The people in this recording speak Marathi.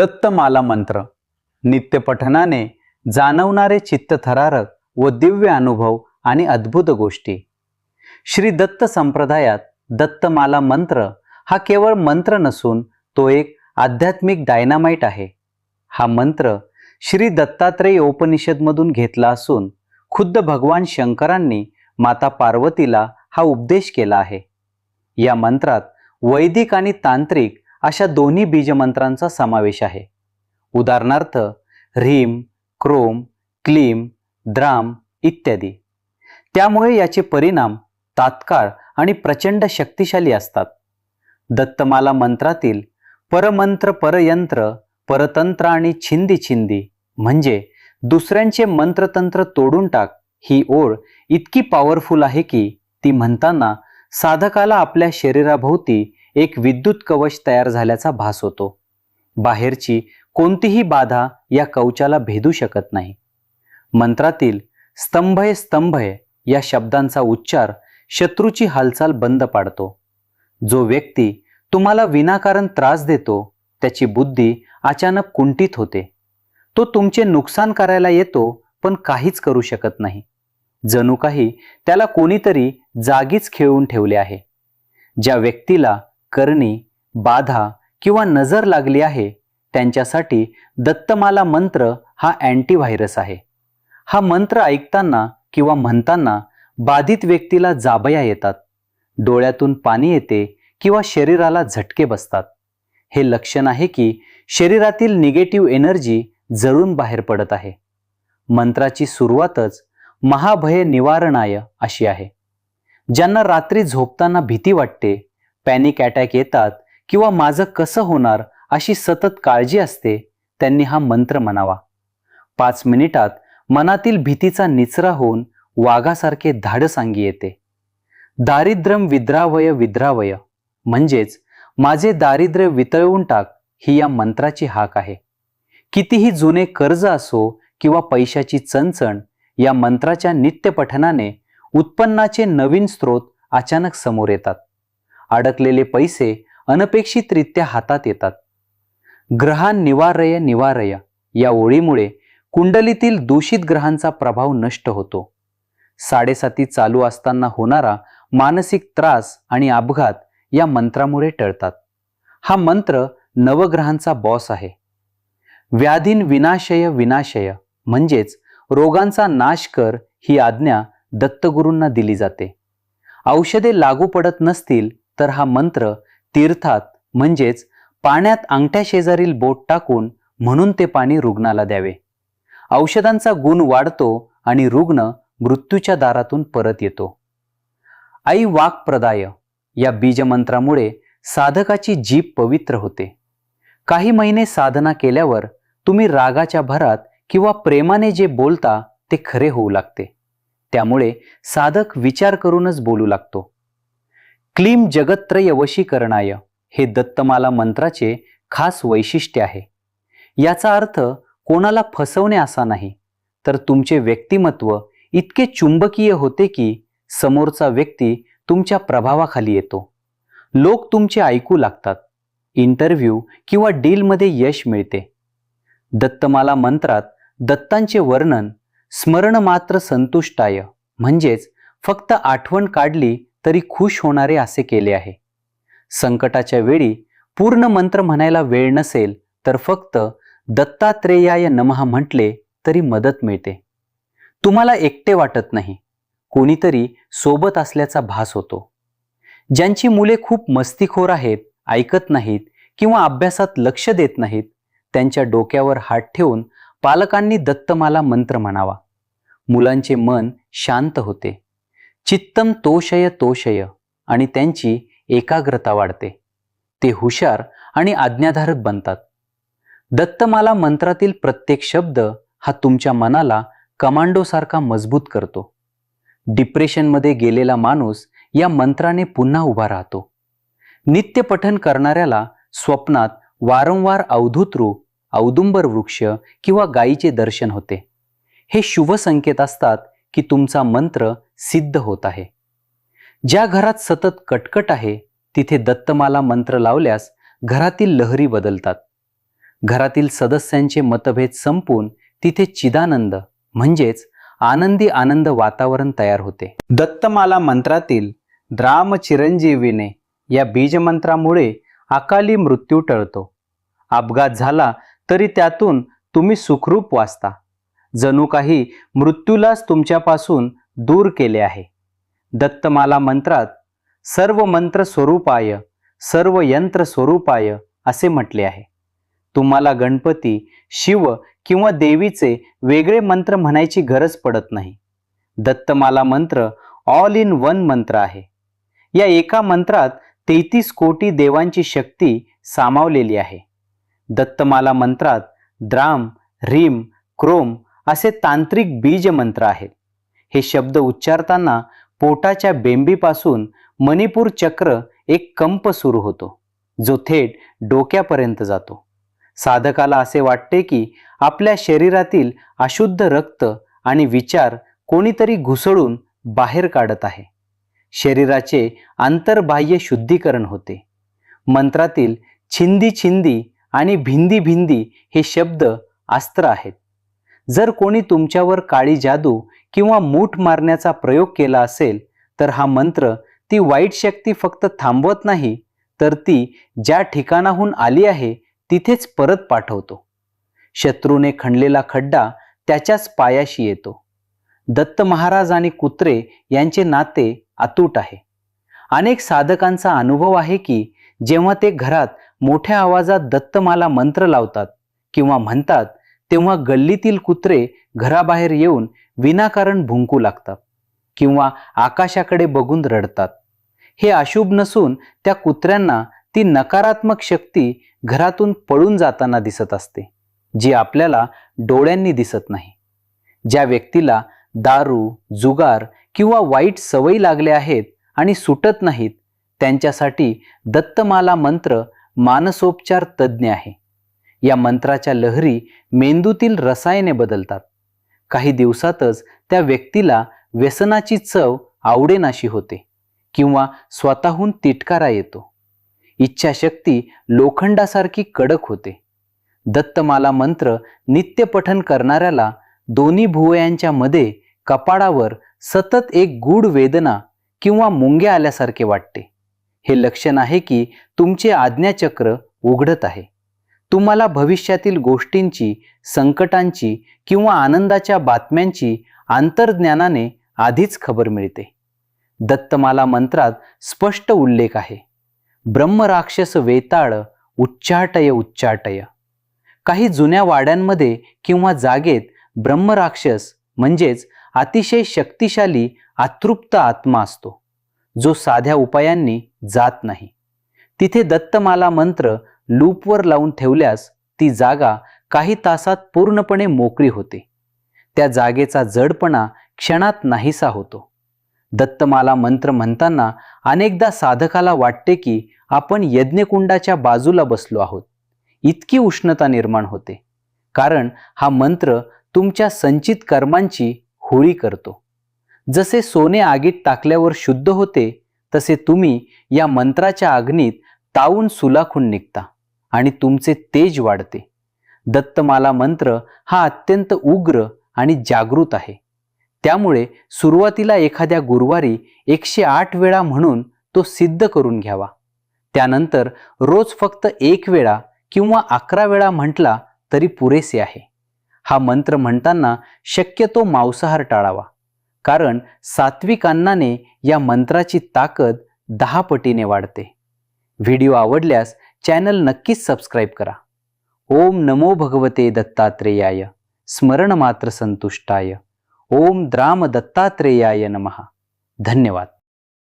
दत्तमाला मंत्र नित्यपठनाने जाणवणारे चित्तथरारक व दिव्य अनुभव आणि अद्भुत गोष्टी। श्री दत्त संप्रदायात दत्तमाला मंत्र हा केवळ मंत्र नसून तो एक आध्यात्मिक डायनामाइट आहे। हा मंत्र श्री दत्तात्रेय उपनिषदमधून घेतला असून खुद्द भगवान शंकरांनी माता पार्वतीला हा उपदेश केला आहे। या मंत्रात वैदिक आणि तांत्रिक अशा दोन्ही बीजमंत्रांचा समावेश आहे। उदाहरणार्थ ह्रीम, क्रोम, क्लीम, द्राम इत्यादी। त्यामुळे याचे परिणाम तात्काळ आणि प्रचंड शक्तिशाली असतात। दत्तमाला मंत्रातील परमंत्र, परयंत्र, परतंत्र आणि छिंदी छिंदी म्हणजे दुसऱ्यांचे मंत्रतंत्र तोडून टाक ही ओळ इतकी पॉवरफुल आहे की ती म्हणताना साधकाला आपल्या शरीराभोवती एक विद्युत कवच तयार झाल्याचा भास होतो। बाहेरची कोणतीही बाधा या कवचाला भेदू शकत नाही। मंत्रातील स्तंभय स्तंभय या शब्दांचा उच्चार शत्रूची हालचाल बंद पाडतो। जो व्यक्ती तुम्हाला विनाकारण त्रास देतो त्याची बुद्धी अचानक कुंठित होते। तो तुमचे नुकसान करायला येतो पण काहीच करू शकत नाही। जणू काही त्याला कोणीतरी जागीच खिळवून ठेवले आहे। ज्या व्यक्तीला करणी, बाधा किंवा नजर लागली आहे त्यांच्यासाठी दत्तमाला मंत्र हा अँटीव्हायरस आहे। हा मंत्र ऐकताना किंवा म्हणताना बाधित व्यक्तीला जाबया येतात, डोळ्यातून पाणी येते किंवा शरीराला झटके बसतात। हे लक्षण आहे की शरीरातील निगेटिव्ह एनर्जी जळून बाहेर पडत आहे। मंत्राची सुरुवातच महाभय निवारणाय अशी आहे। ज्यांना रात्री झोपताना भीती वाटते, पॅनिक अटॅक येतात किंवा माझं कसं होणार अशी सतत काळजी असते त्यांनी हा मंत्र म्हणावा। 5 मिनिटात मनातील भीतीचा निचरा होऊन वाघासारखे धाडस अंगी येते। दारिद्र्यम विद्रावय विद्रावय म्हणजेच माझे दारिद्र्य वितळवून टाक ही या मंत्राची हाक आहे। कितीही जुने कर्ज असो किंवा पैशाची चणचण, या मंत्राच्या नित्यपठनाने उत्पन्नाचे नवीन स्रोत अचानक समोर येतात। अडकलेले पैसे अनपेक्षितरित्या हातात येतात। ग्रहां निवारय निवारय या ओळीमुळे कुंडलीतील दूषित ग्रहांचा प्रभाव नष्ट होतो। 7.5 चालू असताना होणारा मानसिक त्रास आणि अपघात या मंत्रामुळे टळतात। हा मंत्र नवग्रहांचा बॉस आहे। व्याधीन विनाशय विनाशय म्हणजेच रोगांचा नाश कर ही आज्ञा दत्तगुरूंना दिली जाते। औषधे लागू पडत नसतील तर हा मंत्र तीर्थात म्हणजेच पाण्यात अंगठ्या शेजारील बोट टाकून म्हणून ते पाणी रुग्णाला द्यावे। औषधांचा गुण वाढतो आणि रुग्ण मृत्यूच्या दारातून परत येतो। आई वाक्प्रदाय या बीजमंत्रामुळे साधकाची जीभ पवित्र होते। काही महिने साधना केल्यावर तुम्ही रागाच्या भरात किंवा प्रेमाने जे बोलता ते खरे होऊ लागते। त्यामुळे साधक विचार करूनच बोलू लागतो। क्लीम जगत्त्रय वशीकरणाय हे दत्तमाला मंत्राचे खास वैशिष्ट्य आहे। याचा अर्थ कोणाला फसवणे असा नाही, तर तुमचे व्यक्तिमत्व इतके चुंबकीय होते की समोरचा व्यक्ती तुमच्या प्रभावाखाली येतो। लोक तुमचे ऐकू लागतात। इंटरव्ह्यू किंवा डीलमध्ये यश मिळते। दत्तमाला मंत्रात दत्तांचे वर्णन स्मरण मात्र संतुष्टाय म्हणजेच फक्त आठवण काढली तरी खुश होणारे असे केले आहे। संकटाच्या वेळी पूर्ण मंत्र म्हणायला वेळ नसेल तर फक्त दत्तात्रेयाय नमः म्हटले तरी मदत मिळते। तुम्हाला एकटे वाटत नाही, कोणीतरी सोबत असल्याचा भास होतो। ज्यांची मुले खूप मस्तीखोर आहेत, ऐकत नाहीत किंवा अभ्यासात लक्ष देत नाहीत त्यांच्या डोक्यावर हात ठेवून पालकांनी दत्तमाला मंत्र म्हणावा। मुलांचे मन शांत होते, चित्तम तोषय तोषय आणि त्यांची एकाग्रता वाढते। ते हुशार आणि आज्ञाधारक बनतात। दत्तमाला मंत्रातील प्रत्येक शब्द हा तुमच्या मनाला कमांडोसारखा मजबूत करतो। डिप्रेशनमध्ये गेलेला माणूस या मंत्राने पुन्हा उभा राहतो। नित्यपठन करणाऱ्याला स्वप्नात वारंवार अवधूत रूप, औदुंबर वृक्ष किंवा गायीचे दर्शन होते। हे शुभ संकेत असतात की तुमचा मंत्र सिद्ध होत आहे। ज्या घरात सतत कटकट आहे तिथे दत्तमाला मंत्र लावल्यास घरातील लहरी बदलतात। घरातील सदस्यांचे मतभेद संपून तिथे चिदानंद म्हणजेच आनंदी आनंद वातावरण तयार होते. दत्तमाला मंत्रातील द्राम चिरंजीवीने या बीजमंत्रामुळे अकाली मृत्यू टळतो. अपघात झाला तरी त्यातून तुम्ही सुखरूप वाचता. जणू काही मृत्यूलाच तुमच्यापासून दूर केले आहे. दत्तमाला मंत्रात सर्व मंत्र स्वरूपाय सर्व यंत्र स्वरूपाय असे म्हटले आहे. तुम्हाला गणपती, शिव किंवा देवीचे वेगळे मंत्र म्हणायची गरज पडत नाही. दत्तमाला मंत्र ऑल इन वन मंत्र आहे. या एका मंत्रात 33 कोटी देवांची शक्ती सामावलेली आहे. दत्तमाला मंत्रात द्राम, ह्रीम, क्रोम असे तांत्रिक बीज मंत्र आहेत. हे शब्द उच्चारताना पोटाच्या बेंबीपासून मणिपूर चक्र एक कंप सुरू होतो, जो थेट डोक्यापर्यंत जातो. साधकाला असे वाटते की आपल्या शरीरातील अशुद्ध रक्त आणि विचार कोणीतरी घुसळून बाहेर काढत आहे. शरीराचे अंतर्बाह्य शुद्धीकरण होते. मंत्रातील छिंदी छिंदी आणि भिंदी भिंदी हे शब्द अस्त्र आहेत. जर कोणी तुमच्यावर काळी जादू किंवा मूठ मारण्याचा प्रयोग केला असेल तर हा मंत्र ती वाईट शक्ती फक्त थांबवत नाही, तर ती ज्या ठिकाणाहून आली आहे तिथेच परत पाठवतो. शत्रूने खणलेला खड्डा त्याच्याच पायाशी येतो. दत्त महाराज आणि कुत्रे यांचे नाते अतूट आहे. अनेक साधकांचा अनुभव आहे की जेव्हा ते घरात मोठ्या आवाजात दत्तमाला मंत्र लावतात किंवा म्हणतात, तेव्हा गल्लीतील कुत्रे घराबाहेर येऊन विनाकारण भुंकू लागतात किंवा आकाशाकडे बघून रडतात. हे अशुभ नसून त्या कुत्र्यांना ती नकारात्मक शक्ती घरातून पळून जाताना दिसत असते, जी आपल्याला डोळ्यांनी दिसत नाही. ज्या व्यक्तीला दारू, जुगार किंवा वाईट सवयी लागल्या आहेत आणि सुटत नाहीत, त्यांच्यासाठी दत्तमाला मंत्र मानसोपचार तज्ज्ञ आहे. या मंत्राच्या लहरी मेंदूतील रसायने बदलतात. काही दिवसातच त्या व्यक्तीला व्यसनाची चव आवडेनाशी होते किंवा स्वतःहून तिटकारा येतो. इच्छाशक्ती लोखंडासारखी कडक होते. दत्तमाला मंत्र नित्य पठन करणाऱ्याला दोन्ही भुवयांच्या मध्ये कपाळावर सतत एक गूढ वेदना किंवा मुंग्या आल्यासारखे वाटते. हे लक्षण आहे की तुमचे आज्ञाचक्र उघडत आहे. तुम्हाला भविष्यातील गोष्टींची, संकटांची किंवा आनंदाच्या बातम्यांची अंतर्ज्ञानाने आधीच खबर मिळते. दत्तमाला मंत्रात स्पष्ट उल्लेख आहे, ब्रह्मराक्षस वेताळ उच्चाटय उच्चाटय. काही जुन्या वाड्यांमध्ये किंवा जागेत ब्रह्मराक्षस म्हणजेच अतिशय शक्तिशाली अतृप्त आत्मा असतो, जो साध्या उपायांनी जात नाही. तिथे दत्तमाला मंत्र लूपवर लावून ठेवल्यास ती जागा काही तासात पूर्णपणे मोकळी होते. त्या जागेचा जडपणा क्षणात नाहीसा होतो. दत्तमाला मंत्र म्हणताना अनेकदा साधकाला वाटते की आपण यज्ञकुंडाच्या बाजूला बसलो आहोत. इतकी उष्णता निर्माण होते, कारण हा मंत्र तुमच्या संचित कर्मांची होळी करतो. जसे सोने आगीत टाकल्यावर शुद्ध होते, तसे तुम्ही या मंत्राच्या अग्नीत तावून सुलाखून निघता आणि तुमचे तेज वाढते. दत्तमाला मंत्र हा अत्यंत उग्र आणि जागृत आहे. त्यामुळे सुरुवातीला एखाद्या गुरुवारी 108 वेळा म्हणून तो सिद्ध करून घ्यावा. त्यानंतर रोज फक्त 1 वेळा किंवा 11 वेळा म्हटला तरी पुरेसे आहे. हा मंत्र म्हणताना शक्यतो मांसाहार टाळावा, कारण सात्विक अन्नाने या मंत्राची ताकद 10 पटीने वाढते. व्हिडिओ आवडल्यास चॅनल नक्कीच सबस्क्राईब करा. ओम नमो भगवते दत्तात्रेयाय स्मरण मात्र संतुष्टाय. ओम द्राम दत्तात्रेयाय नमः. धन्यवाद.